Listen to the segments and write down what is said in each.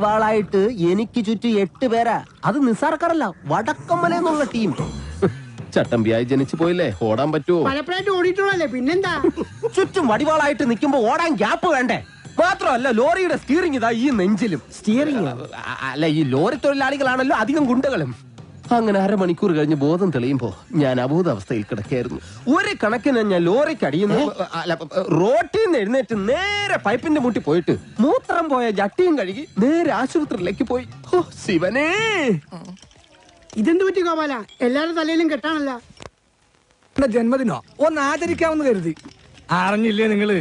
വാളായിട്ട് എനിക്ക് ചുറ്റും 8 പേരാ. അത് നിസ്സാർക്കാരല്ല, വടക്കമ്മല എന്നുള്ള ടീം. ചട്ടമ്പിയായി ജനിച്ചു പോയില്ലേ, ഓടാൻ പറ്റുമോ? പലപ്പോഴായിട്ട് ഓടിയിട്ടുള്ളല്ലേ, പിന്നെന്താ? ചുറ്റും വടിവാളായിട്ട് നിൽക്കുമ്പോ ഓടാൻ ഗ്യാപ്പ് വേണ്ടേ? മാത്രമല്ല ലോറിയുടെ സ്റ്റിയറിംഗ് ഇതാ ഈ നെഞ്ചിലും. സ്റ്റിയറിംഗ് അല്ല, ഈ ലോറി തൊഴിലാളികളാണല്ലോ അധികം ഗുണ്ടകളും. അങ്ങനെ അരമണിക്കൂർ കഴിഞ്ഞ് ബോധം തെളിയുമ്പോ ഞാൻ അബോധാവസ്ഥയിൽ കിടക്കായിരുന്നു. ഒരു കണക്കിന് ഞാൻ ലോറിക്ക് അടിയുന്നു, റോട്ടിൽ നിന്ന് എഴുന്നേറ്റ് നേരെ പൈപ്പിന്റെ മുട്ടി പോയിട്ട് മൂത്രം പോയ ജട്ടിയും കഴുകി നേരെ ആശുപത്രിയിലേക്ക് പോയി. ഓ ശിവനേ, ഇതെന്ത് പറ്റി ഗോപാല? എല്ലാവരുടെ തലയിലും കെട്ടാണല്ല. ജന്മദിനോ ഒന്ന് ആചരിക്കാമെന്ന് കരുതി. അറിഞ്ഞില്ലേ നിങ്ങള്?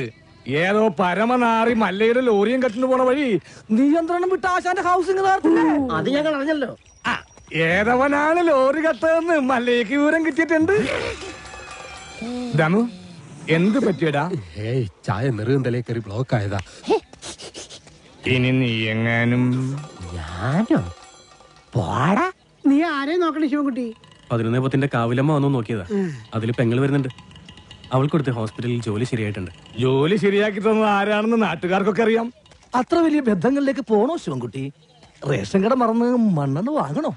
ഏതോ പരമനാറി മല്ലയുടെ ലോറിയും കെട്ടിന് പോണ വഴി നിയന്ത്രണം വിട്ട ആശാന്റെ ഹൗസിംഗ് അത് ഞങ്ങൾ അറിഞ്ഞല്ലോ. ഏതവനാണ് ലോറി കത്തതെന്ന് മല്ലയ്ക്ക് വിവരം കിട്ടിയിട്ടുണ്ട്. ദമു, എന്ത് പറ്റിയടാ? ഏയ് ചായ നെറുകും തലേ കയറി ബ്ലോക്ക് ആയതാ. ഇനി നീ എങ്ങാനും ഞാനോ? പോടാ. നീ ആരെയും നോക്കണേ ശിവൻകുട്ടി? 11 കാവിലമ്മ വന്നു നോക്കിയതാ. അതിൽ പെങ്ങൾ വരുന്നുണ്ട്. അവൾക്കൊടുത്ത് ഹോസ്പിറ്റലിൽ ജോലി ശരിയായിട്ടുണ്ട്. ജോലി ശരിയാക്കി തന്നത് ആരാണെന്ന് നാട്ടുകാർക്കൊക്കെ അറിയാം. അത്ര വലിയ ബന്ധങ്ങളിലേക്ക് പോണോ ശിവൻകുട്ടി? റേഷൻ കട മറന്ന് മണ്ണെണ്ണ വാങ്ങണോ?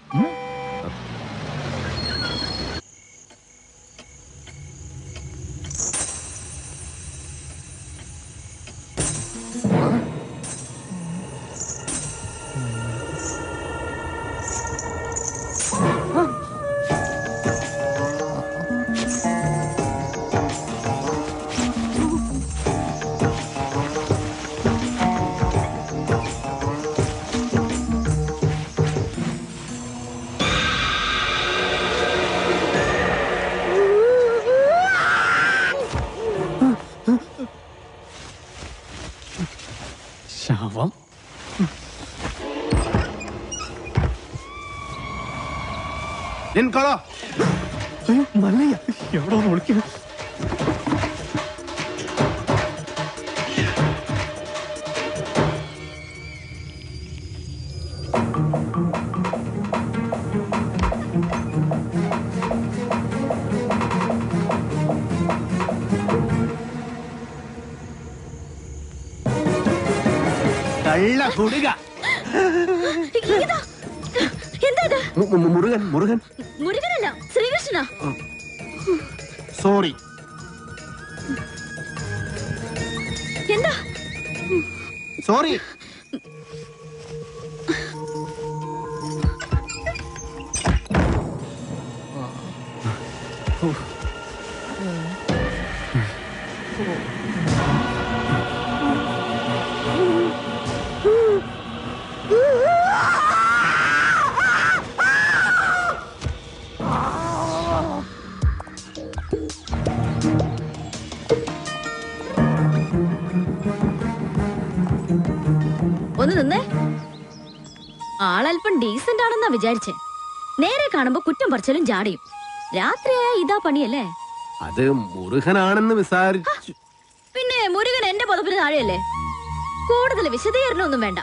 ശവം. മല്ലയ്യ എവിടെ വിളിക്കുന്നു? കള്ള കുടുക. മുരുകൻ മുരുകൻ മുരുകനല്ല, ശ്രീകൃഷ്ണ. സോറി. എന്താ സോറി. ഒന്ന് നിന്നേ. ആളല്പം ഡീസന്റ് ആണെന്നാ വിചാരിച്ചേ. നേരെ കാണുമ്പോ കുറ്റം പറിച്ചാലും ജാടിയും. രാത്രിയായ ഇതാ പണിയല്ലേ? അത് മുരുകനാണെന്ന് വിചാരിച്ചു. പിന്നെ മുരുകൻ എന്റെ പുതപ്പിന് താഴെയല്ലേ? കൂടുതൽ വിശദീകരണമൊന്നും വേണ്ട.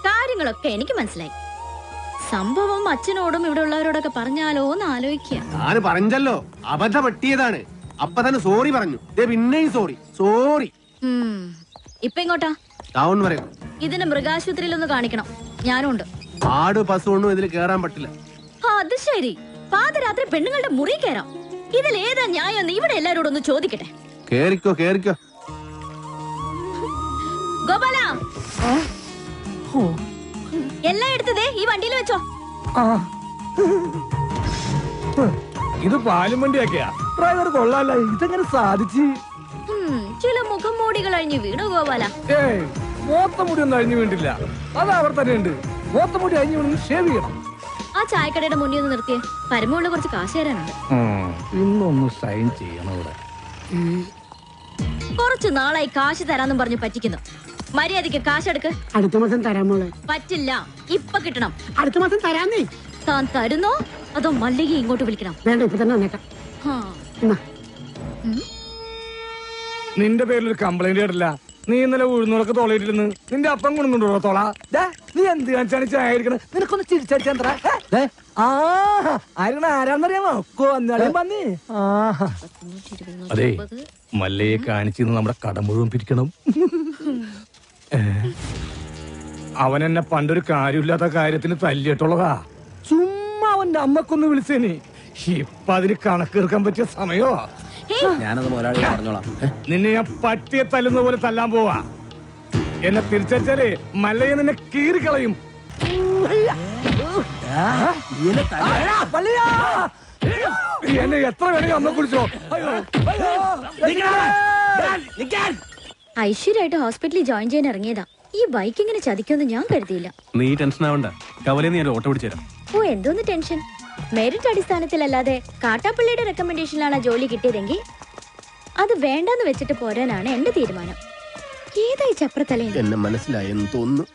കാര്യങ്ങളൊക്കെ എനിക്ക് മനസ്സിലായി. സംഭവം അച്ഛനോടും ഇവിടെ ഉള്ളവരോടൊക്കെ പറഞ്ഞാലോ എന്ന് ആലോചിക്കുക. ഞാൻ പറഞ്ഞല്ലോ, അബദ്ധം പറ്റിയതാണ്. അപ്പൊ തന്നെ സോറി പറഞ്ഞു. പിന്നെയും സോറി സോറി. ഇപ്പൊ ഇങ്ങോട്ടാ? ടൗൺ വരെ. ഇതിന് മൃഗാശുപത്രിയിൽ ഒന്ന് കാണിക്കണം. ഞാനും ഉണ്ട്. ആട് പശു ഒന്നും ഇതിൽ കേറാൻ പറ്റില്ല. അത് ശരി. പാതിരാത്രി പെണ്ണുങ്ങളുടെ മുറി കയറാം. ഇതിൽ ഏതാ ന്യായം? ഇവിടെ എല്ലാരോടും ഒന്ന് ചോദിക്കട്ടെ. കേറിക്കോ കേറിക്കോ. ഗോപാല, എല്ലാം എടുത്തതേ ഈ വണ്ടിയിൽ വെച്ചോ. ഇത് പാലും വണ്ടിയൊക്കെയാ. ഡ്രൈവർ കൊള്ളാല്ല. ഇതെങ്ങനെ സാധിച്ച്? ചില മുഖം മൂടികൾ അഴിഞ്ഞു വീണു ഗോപാല. ഏയ്, മോത്തമുടി ഒന്നും അഴിഞ്ഞു വീണ്ടില്ല. അത് അവർ തന്നെ ഉണ്ട്. മോത്തമുടി അഴിഞ്ഞു വീണ് ഷേവ് ചെയ്യണം. ആ ചായക്കടയുടെ മുന്നിൽ ഒന്ന് നിർത്തിയേ. പരമുള്ള കുറച്ച് കാശ് തരാനുണ്ട്. ഇന്നൊന്ന് സൈൻ ചെയ്യണം ഇവിടെ. കുറച്ചു നാളായി കാശ് തരാന്നും പറഞ്ഞു പറ്റിക്കുന്നു. മര്യാദക്ക് കാശെടുക്ക്. അടുത്ത മാസം തരാൻ മോളെ. പറ്റില്ല, ഇപ്പൊ കിട്ടണം. അടുത്ത മാസം തരാന്നേ. താൻ തരുന്നോ അതോ മല്ലിക ഇങ്ങോട്ട് വിളിക്കണം? വേണ്ട, ഇപ്പൊ തന്നെ വന്നേക്കാം. നിന്റെ പേരിൽ ഒരു കംപ്ലൈന്റ് കേട്ടില്ല. നീ ഇന്നലെ ഉഴുന്നൂറൊക്കെ തോളയിട്ടിരുന്ന് നിന്റെ അപ്പം കൊണ്ടുണ്ടോ തോള? നീ എന്ത് കാണിച്ചാണ് ചായ എടുക്കണത്? നിനക്കൊന്ന് ചിരിച്ചടിച്ചാ ആരാന്നറിയാമോ? കൊന്നാളെ വന്നേ. അതെ, മല്ലയെ കാണിച്ചിരുന്ന് നമ്മുടെ കട മുഴുവൻ പിരിക്കണം. അവൻ എന്നെ പണ്ടൊരു കാര്യമില്ലാത്ത കാര്യത്തിന് തല്ലിയിട്ടുള്ളതാ. ചുമ്മാ അവന്റെ അമ്മക്കൊന്ന് വിളിച്ചേനി. ഇപ്പൊ അതിന് കണക്കെടുക്കാൻ പറ്റിയ സമയോ? ഞാനത് മുതലാളി പറഞ്ഞോളാം. നിന്നെ ഞാൻ പട്ടിയെ തല്ലുന്ന പോലെ തല്ലാൻ പോവാ. എന്നെ തിരിച്ചാലേ മല്ലയെ നിന്നെ കീറിക്കളയും. എന്നെ എത്ര വേണമെങ്കിൽ അമ്മ കുളിച്ചോ. ഐശ്വര്യമായിട്ട് ഹോസ്പിറ്റലിൽ ജോയിൻ ചെയ്യാൻ ഇറങ്ങിയതാ. ഈ ബൈക്ക് ഇങ്ങനെ ചതിക്കുമെന്ന് ഞാൻ കരുതിയില്ല. നീ ടെൻഷൻ ആവണ്ട, കവലയിൽ ഞാൻ ഓട്ടോ പിടിച്ചു തരാം. ഓ, എന്തോന്ന് ടെൻഷൻ? മെറിറ്റ് അടിസ്ഥാനത്തിലല്ലാതെ കാട്ടാപ്പള്ളിയുടെ റെക്കമെൻഡേഷനിലാണ് ജോലി കിട്ടിയതെങ്കിൽ അത് വേണ്ടെന്ന് വെച്ചിട്ട് പോരാനാണ് എന്റെ തീരുമാനം. ഏതായി ചപ്രത്തലേ? എന്നെ മനസ്സിലായെന്ന് തോന്നുന്നു.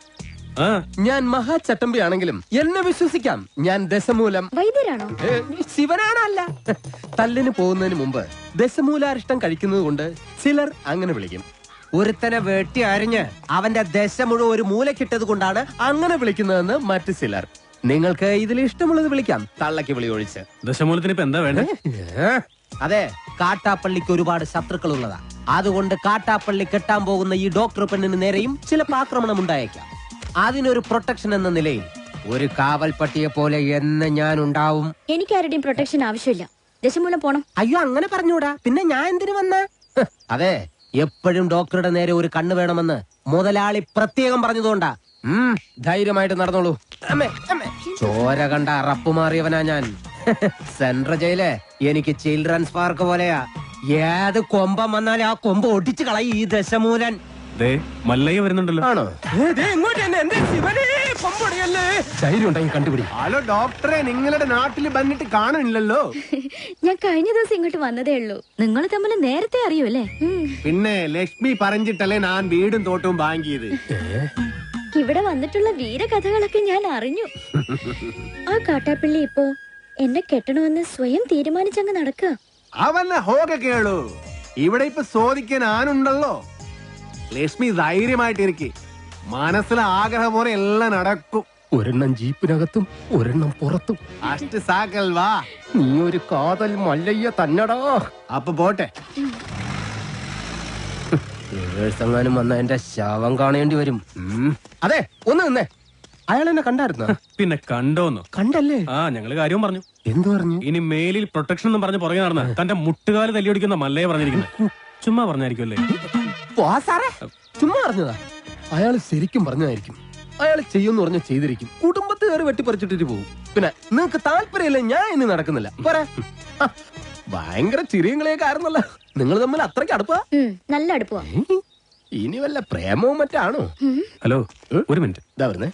ആ ഞാൻ മഹാചട്ടമ്പി ആണെങ്കിലും എന്നെ വിശ്വസിക്കാം. ഞാൻ ദശമൂലം വൈദ്യരാണോ? ശിവനാണല്ല. തല്ലിന് പോകുന്നതിന് മുമ്പ് ദശമൂലാരിഷ്ടം കഴിക്കുന്നത് കൊണ്ട് ചിലർ അങ്ങനെ വിളിക്കും. ഒരുത്തനെ വെട്ടി അരിഞ്ഞ് അവന്റെ ദശ മുഴുവൻ ഒരു മൂലക്കിട്ടത് കൊണ്ടാണ് അങ്ങനെ വിളിക്കുന്നതെന്ന് മറ്റു ചിലർ. നിങ്ങൾക്ക് ഇതിൽ ഇഷ്ടമുള്ളത് വിളിക്കാം, തള്ളക്ക് വിളി ഒഴിച്ച്. ദശമൂലത്തിന് ഇപ്പൊ എന്താ വേണ്ടേ? അതെ, കാട്ടാപ്പള്ളിക്ക് ഒരുപാട് ശത്രുക്കൾ ഉള്ളതാ. അതുകൊണ്ട് കാട്ടാപ്പള്ളി കെട്ടാൻ പോകുന്ന ഈ ഡോക്ടർ പെണ്ണിന് നേരെയും ചിലപ്പോൾ ആക്രമണം ഉണ്ടായേക്കാം. അതിനൊരു പ്രൊട്ടക്ഷൻ എന്ന നിലയിൽ ഒരു കാവൽപ്പട്ടിയെ പോലെ എന്ന് ഞാൻ ഉണ്ടാവും. എനിക്ക് ആരുടെയും പ്രൊട്ടക്ഷൻ ആവശ്യമില്ല. ദശമൂലം പോണം. അയ്യോ, അങ്ങനെ പറഞ്ഞൂടാ. പിന്നെ ഞാൻ എന്തിനു വന്ന? അതെ, എപ്പോഴും ഡോക്ടറുടെ നേരെ ഒരു കണ്ണ് വേണമെന്ന് മുതലാളി പ്രത്യേകം പറഞ്ഞതുകൊണ്ടാ. ധൈര്യമായിട്ട് നടന്നോളൂ. ചോര കണ്ട അറപ്പ് മാറിയവനാ ഞാൻ. സെൻട്രൽ ജയില് എനിക്ക് ചിൽഡ്രൻസ് പാർക്ക് പോലെയാ. ഏത് കൊമ്പം വന്നാലും ആ കൊമ്പ് ഒടിച്ചു കളയും ഈ ദശമൂലൻ. ദേ മല്ലയ്യ വരുന്നുണ്ടല്ലോ. ആണോ? ധൈര്യം ഉണ്ടെങ്കിൽ കണ്ടുപിടി. ഹലോ ഡോക്ടറെ, നിങ്ങളുടെ നാട്ടിൽ വന്നിട്ട് കാണണില്ലല്ലോ. ഞാൻ കഴിഞ്ഞ ദിവസം ഇങ്ങോട്ട് വന്നതേ ഉള്ളൂ. നിങ്ങൾ തമ്മിൽ നേരത്തെ അറിയൂല്ലേ? പിന്നെ ലക്ഷ്മി പറഞ്ഞിട്ടല്ലേ ഞാൻ വീടും തോട്ടവും വാങ്ങിയത്. ഇവിടെ വന്നിട്ടുള്ള വീരകഥകളൊക്കെ ഞാൻ അറിഞ്ഞു. ആ കാട്ടാപ്പള്ളി ഇപ്പോ എന്നെ കെട്ടണമെന്ന് സ്വയം തീരുമാനിച്ചങ്ങ് നടക്കുക. അവന്നെ ഹോക കേളു. ഇവിടെ ഇപ്പൊ ചോദിക്കാൻ ആനുണ്ടല്ലോ. ലക്ഷ്മി ധൈര്യമായിട്ടിരിക്കെ. മനസ്സിലെ ആഗ്രഹം പോലെ എല്ലാം നടക്കും. ഒരെണ്ണം ജീപ്പിനകത്തും ഒരെണ്ണം പുറത്തും. അഷ്ട സാക്കൽ വാ. നീ ഒരു കാതൽ മല്ലയ്യ തന്നടാ. അപ്പൊ പോട്ടെ. എങ്ങാനും വന്ന എന്റെ ശവം കാണേണ്ടി വരും. അതെ, ഒന്ന് നിന്നേ. അയാൾ എന്നെ കണ്ടായിരുന്നോ? പിന്നെ കണ്ടോന്നോ? കണ്ടല്ലേ? ആ ഞങ്ങള് കാര്യവും പറഞ്ഞു. എന്തു പറഞ്ഞു? ഇനി മേലിൽ പ്രൊട്ടക്ഷൻ എന്നും പറഞ്ഞ് പുറകെ നടന്ന തന്റെ മുട്ടുകാല് തല്ലിയൊടിക്കുന്ന മല്ലയെ പറഞ്ഞിരിക്കുന്നത്. ചുമ്മാ പറഞ്ഞായിരിക്കുമല്ലേ? സാറേ, ചുമ്മാ പറഞ്ഞതാ. അയാൾ ശരിക്കും പറഞ്ഞതായിരിക്കും. അയാൾ ചെയ്യുമെന്ന് പറഞ്ഞ ചെയ്തിരിക്കും. കുടുംബത്തെ കയറി വെട്ടിപ്പറിച്ചിട്ടിട്ട് പോകും. പിന്നെ നിങ്ങക്ക് താല്പര്യമില്ല, ഞാൻ ഇനി നടക്കുന്നില്ല. പോരാ. ഭയങ്കര ചിരിയും കളിയൊക്കെ ആയിരുന്നല്ലോ. നിങ്ങൾ തമ്മിൽ അത്രയ്ക്ക് അടുപ്പാ? നല്ല അടുപ്പോ? ഇനി വല്ല പ്രേമവും മറ്റാണോ? ഹലോ, ഒരു മിനിറ്റ്. ഇതാ വരുന്നേ.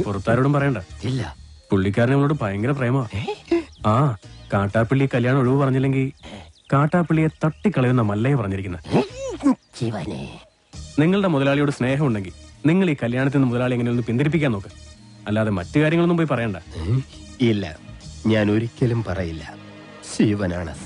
പുറത്താരോടും പറയണ്ട. ഇല്ല. പുള്ളിക്കാരൻ നമ്മളോട് ഭയങ്കര പ്രേമ. ആ കാട്ടാപ്പള്ളി കല്യാണം ഒഴിവ് പറഞ്ഞില്ലെങ്കിൽ കാട്ടാപ്പള്ളിയെ തട്ടിക്കളയുന്ന മല്ലയെ പറഞ്ഞിരിക്കുന്നത്. നിങ്ങളുടെ മുതലാളിയോട് സ്നേഹം ഉണ്ടെങ്കിൽ നിങ്ങൾ ഈ കല്യാണത്തിൽ നിന്ന് മുതലാളി എങ്ങനെയൊന്ന് പിന്തിരിപ്പിക്കാൻ നോക്ക്. അല്ലാതെ മറ്റു കാര്യങ്ങളൊന്നും പോയി പറയണ്ട. ഇല്ല, ഞാൻ ഒരിക്കലും പറയില്ല. ശിവനാണ്